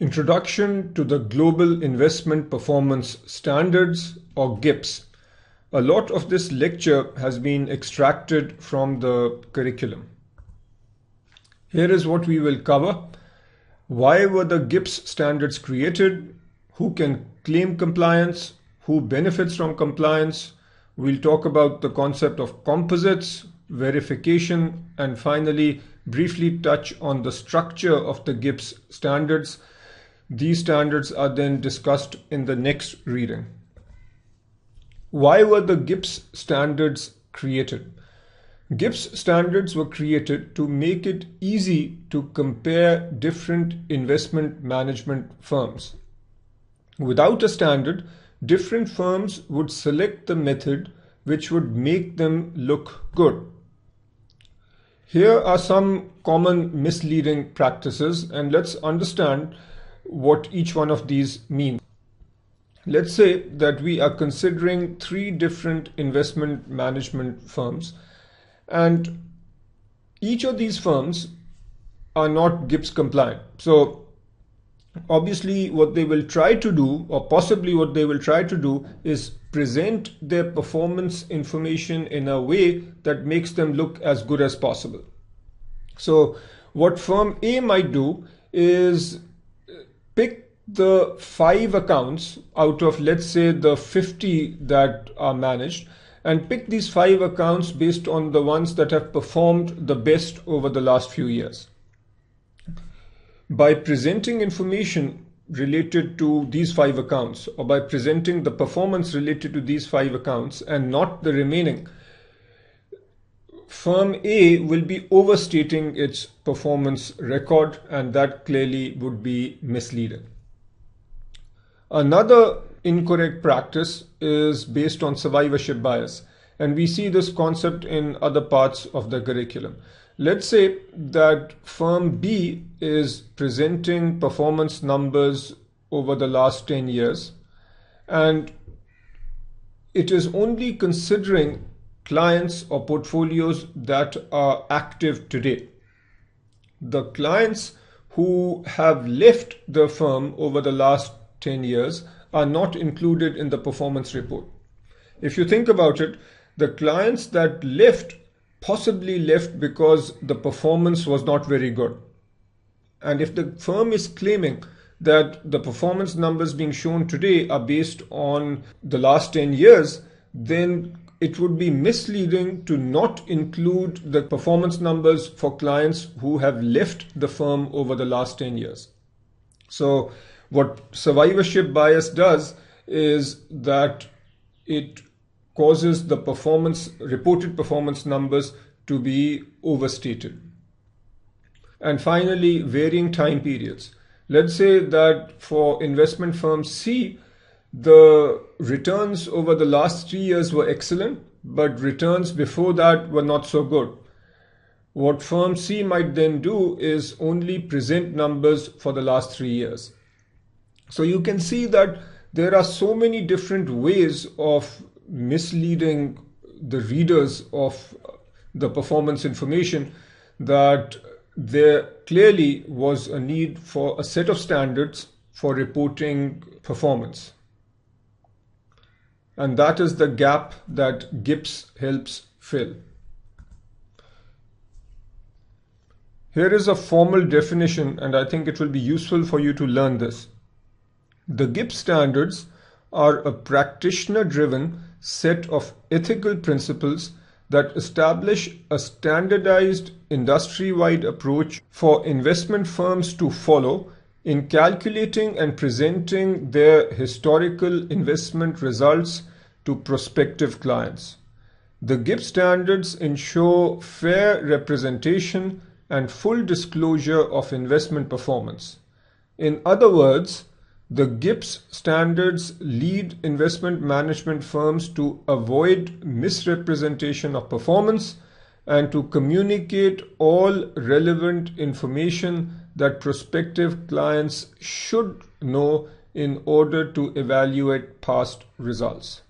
Introduction to the Global Investment Performance Standards, or GIPS. A lot of this lecture has been extracted from the curriculum. Here is what we will cover. Why were the GIPS standards created? Who can claim compliance? Who benefits from compliance? We'll talk about the concept of composites, verification, and finally briefly touch on the structure of the GIPS standards. These standards are then discussed in the next reading. Why were the GIPS standards created? GIPS standards were created to make it easy to compare different investment management firms. Without a standard, different firms would select the method which would make them look good. Here are some common misleading practices, and let's understand what each one of these means. Let's say that we are considering 3 different investment management firms, and each of these firms are not GIPS compliant. So obviously what they will try to do, or possibly what they will try to do, is present their performance information in a way that makes them look as good as possible. So what firm A might do is pick the 5 accounts out of, let's say, the 50 that are managed, and pick these 5 accounts based on the ones that have performed the best over the last few years. By presenting information related to these 5 accounts, or by presenting the performance related to these 5 accounts and not the remaining, firm A will be overstating its performance record, and that clearly would be misleading. Another incorrect practice is based on survivorship bias, and we see this concept in other parts of the curriculum. Let's say that firm B is presenting performance numbers over the last 10 years, and it is only considering clients or portfolios that are active today. The clients who have left the firm over the last 10 years are not included in the performance report. If you think about it, the clients that left possibly left because the performance was not very good. And if the firm is claiming that the performance numbers being shown today are based on the last 10 years, then it would be misleading to not include the performance numbers for clients who have left the firm over the last 10 years. So what survivorship bias does is that it causes the reported performance numbers to be overstated. And finally, varying time periods. Let's say that for investment firm C, the returns over the last 3 years were excellent, but returns before that were not so good. What firm C might then do is only present numbers for the last 3 years. So you can see that there are so many different ways of misleading the readers of the performance information that there clearly was a need for a set of standards for reporting performance. And that is the gap that GIPS helps fill. Here is a formal definition, and I think it will be useful for you to learn this. The GIPS standards are a practitioner-driven set of ethical principles that establish a standardized industry-wide approach for investment firms to follow in calculating and presenting their historical investment results to prospective clients. The GIPS standards ensure fair representation and full disclosure of investment performance. In other words, the GIPS standards lead investment management firms to avoid misrepresentation of performance and to communicate all relevant information that prospective clients should know in order to evaluate past results.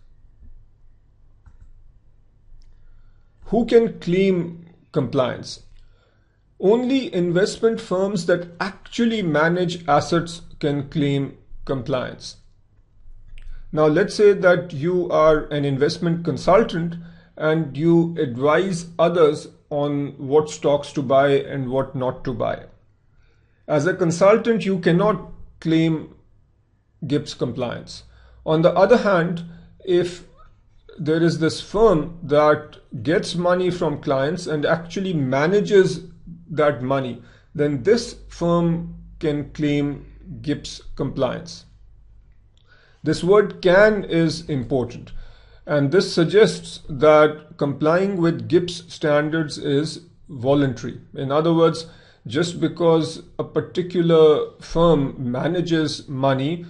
Who can claim compliance? Only investment firms that actually manage assets can claim compliance. Now let's say that you are an investment consultant and you advise others on what stocks to buy and what not to buy. As a consultant, you cannot claim GIPS compliance. On the other hand, if there is this firm that gets money from clients and actually manages that money, then this firm can claim GIPS compliance. This word "can" is important, and this suggests that complying with GIPS standards is voluntary. In other words, just because a particular firm manages money,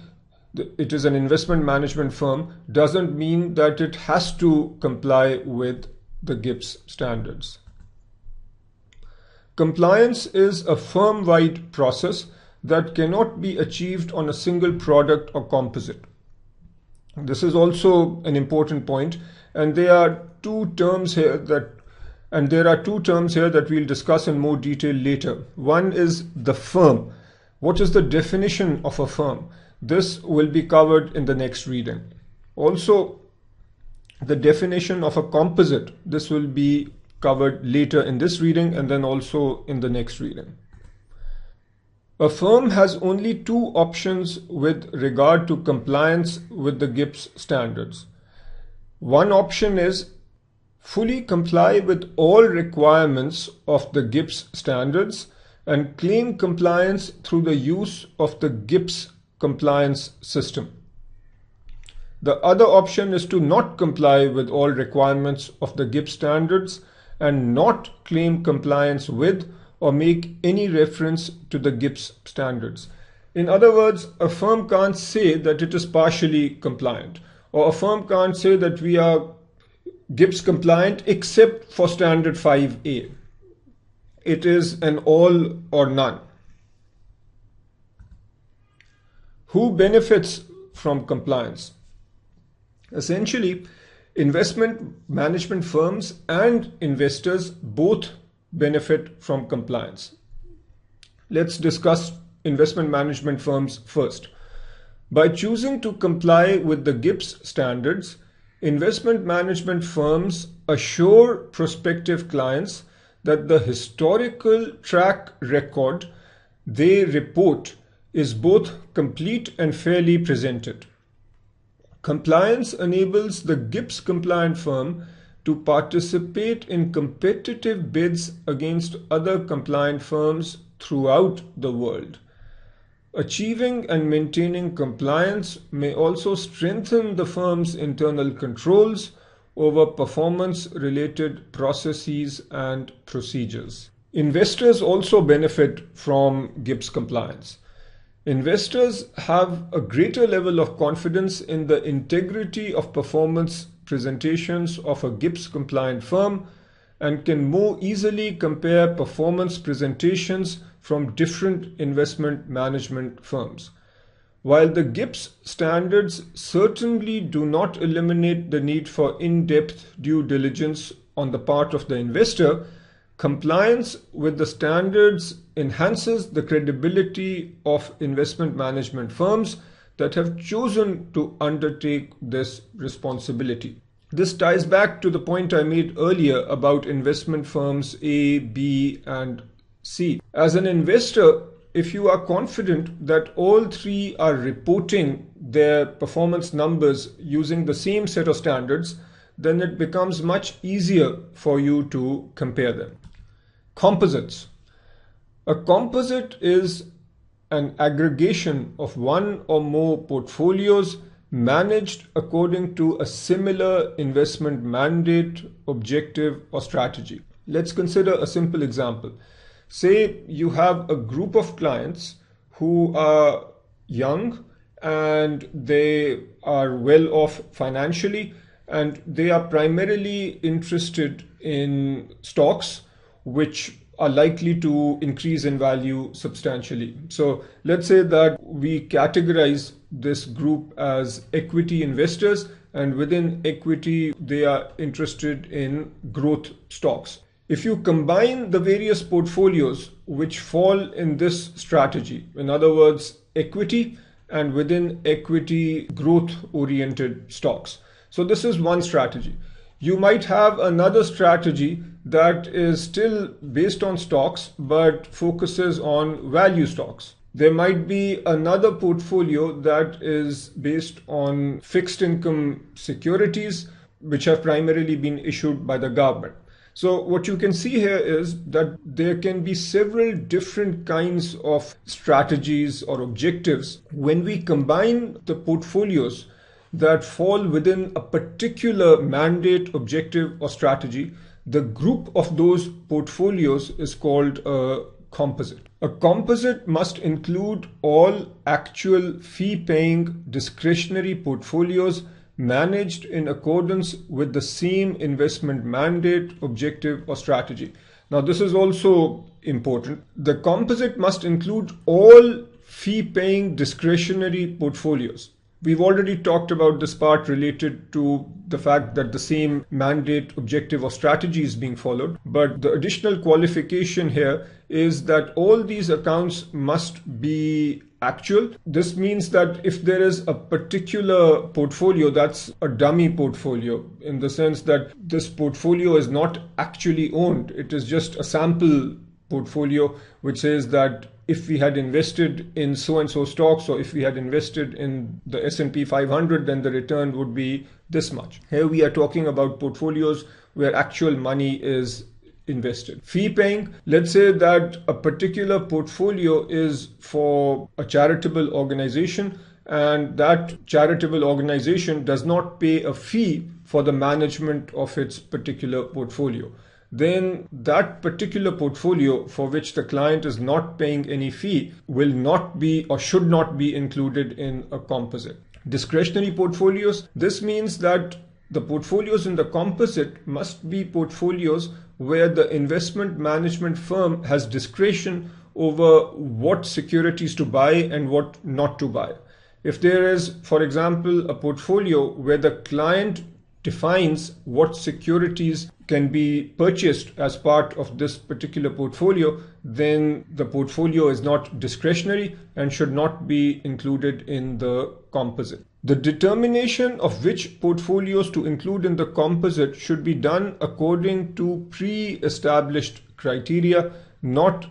it is an investment management firm, doesn't mean that it has to comply with the GIPS standards. Compliance is a firm-wide process that cannot be achieved on a single product or composite. This is also an important point, and there are two terms here that we'll discuss in more detail later. One is the firm. What is the definition of a firm? This will be covered in the next reading. Also, the definition of a composite. This will be covered later in this reading and then also in the next reading. A firm has only two options with regard to compliance with the GIPS standards. One option is fully comply with all requirements of the GIPS standards and claim compliance through the use of the GIPS compliance system. The other option is to not comply with all requirements of the GIPS standards and not claim compliance with or make any reference to the GIPS standards. In other words, a firm can't say that it is partially compliant, or a firm can't say that we are GIPS compliant except for standard 5A. It is an all or none. Who benefits from compliance? Essentially, investment management firms and investors both benefit from compliance. Let's discuss investment management firms first. By choosing to comply with the GIPS standards, investment management firms assure prospective clients that the historical track record they report is both complete and fairly presented. Compliance enables the GIPS compliant firm to participate in competitive bids against other compliant firms throughout the world. Achieving and maintaining compliance may also strengthen the firm's internal controls over performance-related processes and procedures. Investors also benefit from GIPS compliance. Investors have a greater level of confidence in the integrity of performance presentations of a GIPS compliant firm and can more easily compare performance presentations from different investment management firms. While the GIPS standards certainly do not eliminate the need for in-depth due diligence on the part of the investor, compliance with the standards enhances the credibility of investment management firms that have chosen to undertake this responsibility. This ties back to the point I made earlier about investment firms A, B, and C. As an investor, if you are confident that all three are reporting their performance numbers using the same set of standards, then it becomes much easier for you to compare them. Composites. A composite is an aggregation of one or more portfolios managed according to a similar investment mandate, objective, or strategy. Let's consider a simple example. Say you have a group of clients who are young and they are well off financially and they are primarily interested in stocks which are likely to increase in value substantially. So let's say that we categorize this group as equity investors, and within equity they are interested in growth stocks. If you combine the various portfolios which fall in this strategy, in other words, equity and within equity growth oriented stocks. So this is one strategy. You might have another strategy that is still based on stocks but focuses on value stocks. There might be another portfolio that is based on fixed income securities which have primarily been issued by the government. So what you can see here is that there can be several different kinds of strategies or objectives when we combine the portfolios that fall within a particular mandate, objective, or strategy. The group of those portfolios is called a composite. A composite must include all actual fee-paying discretionary portfolios managed in accordance with the same investment mandate, objective, or strategy. Now, this is also important. The composite must include all fee-paying discretionary portfolios. We've already talked about this part related to the fact that the same mandate, objective, or strategy is being followed. But the additional qualification here is that all these accounts must be actual. This means that if there is a particular portfolio that's a dummy portfolio, in the sense that this portfolio is not actually owned, it is just a sample portfolio which says that if we had invested in so and so stocks, or if we had invested in the S&P 500, then the return would be this much. Here we are talking about portfolios where actual money is invested. Fee paying, let's say that a particular portfolio is for a charitable organization and that charitable organization does not pay a fee for the management of its particular portfolio. Then that particular portfolio for which the client is not paying any fee will not be or should not be included in a composite. Discretionary portfolios, this means that the portfolios in the composite must be portfolios where the investment management firm has discretion over what securities to buy and what not to buy. If there is, for example, a portfolio where the client defines what securities can be purchased as part of this particular portfolio, then the portfolio is not discretionary and should not be included in the composite. The determination of which portfolios to include in the composite should be done according to pre-established criteria, not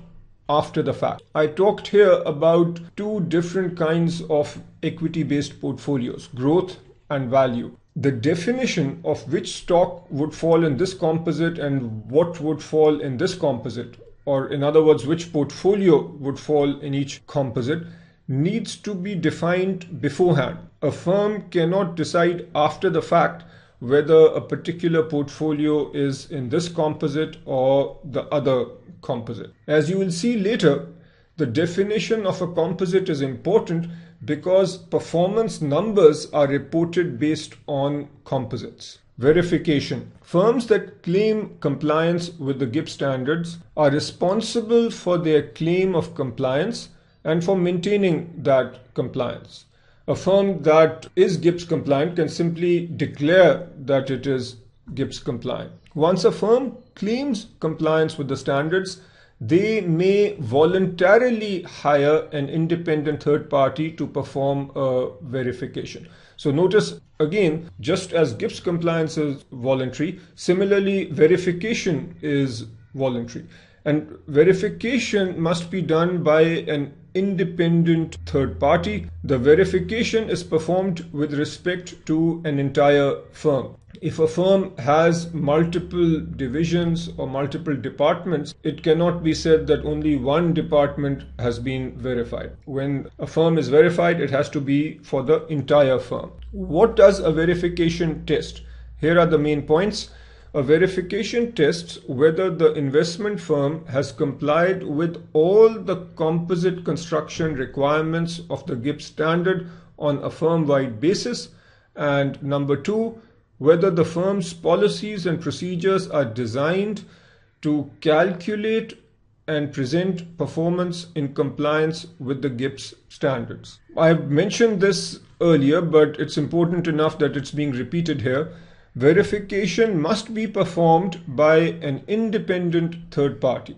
after the fact. I talked here about two different kinds of equity-based portfolios, growth and value. The definition of which stock would fall in this composite and what would fall in this composite, or in other words, which portfolio would fall in each composite, needs to be defined beforehand. A firm cannot decide after the fact whether a particular portfolio is in this composite or the other composite. As you will see later, the definition of a composite is important because performance numbers are reported based on composites. Verification. Firms that claim compliance with the GIPS standards are responsible for their claim of compliance and for maintaining that compliance. A firm that is GIPS compliant can simply declare that it is GIPS compliant. Once a firm claims compliance with the standards, they may voluntarily hire an independent third party to perform a verification. So notice again, just as GIPS compliance is voluntary, similarly verification is voluntary. And verification must be done by an independent third party. The verification is performed with respect to an entire firm. If a firm has multiple divisions or multiple departments, it cannot be said that only one department has been verified. When a firm is verified, it has to be for the entire firm. What does a verification test? Here are the main points. A verification tests whether the investment firm has complied with all the composite construction requirements of the GIPS standard on a firm-wide basis. And number two, whether the firm's policies and procedures are designed to calculate and present performance in compliance with the GIPS standards. I've mentioned this earlier, but it's important enough that it's being repeated here. Verification must be performed by an independent third party.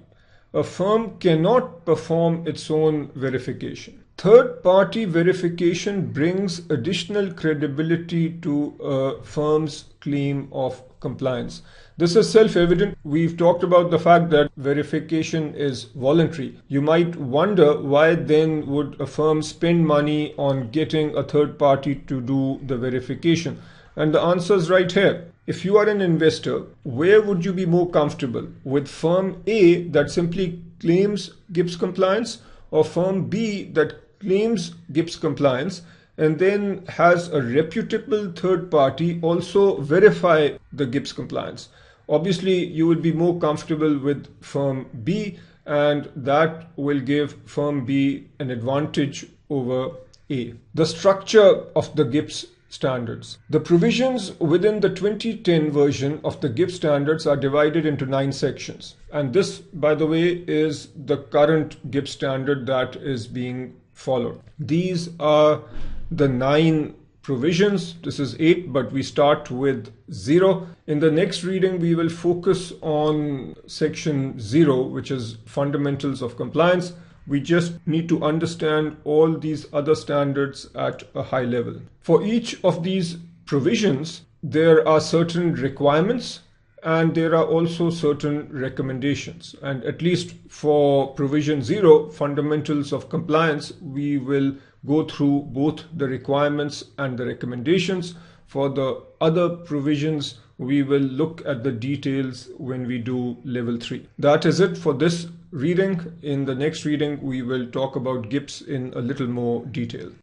A firm cannot perform its own verification. Third-party verification brings additional credibility to a firm's claim of compliance. This is self-evident. We've talked about the fact that verification is voluntary. You might wonder why then would a firm spend money on getting a third party to do the verification? And the answer is right here. If you are an investor, where would you be more comfortable? With firm A that simply claims GIPS compliance, or firm B that claims GIPS compliance and then has a reputable third party also verify the GIPS compliance? Obviously, you will be more comfortable with firm B, and that will give firm B an advantage over A. The structure of the GIPS standards. The provisions within the 2010 version of the GIPS standards are divided into 9 sections. And this, by the way, is the current GIPS standard that is being followed. These are the 9 provisions. This is 8, but we start with 0. In the next reading, we will focus on section 0, which is fundamentals of compliance. We just need to understand all these other standards at a high level. For each of these provisions, there are certain requirements and there are also certain recommendations. And at least for provision 0, fundamentals of compliance, we will go through both the requirements and the recommendations. For the other provisions, we will look at the details when we do level 3. That is it for this reading. In the next reading, we will talk about GIPS in a little more detail.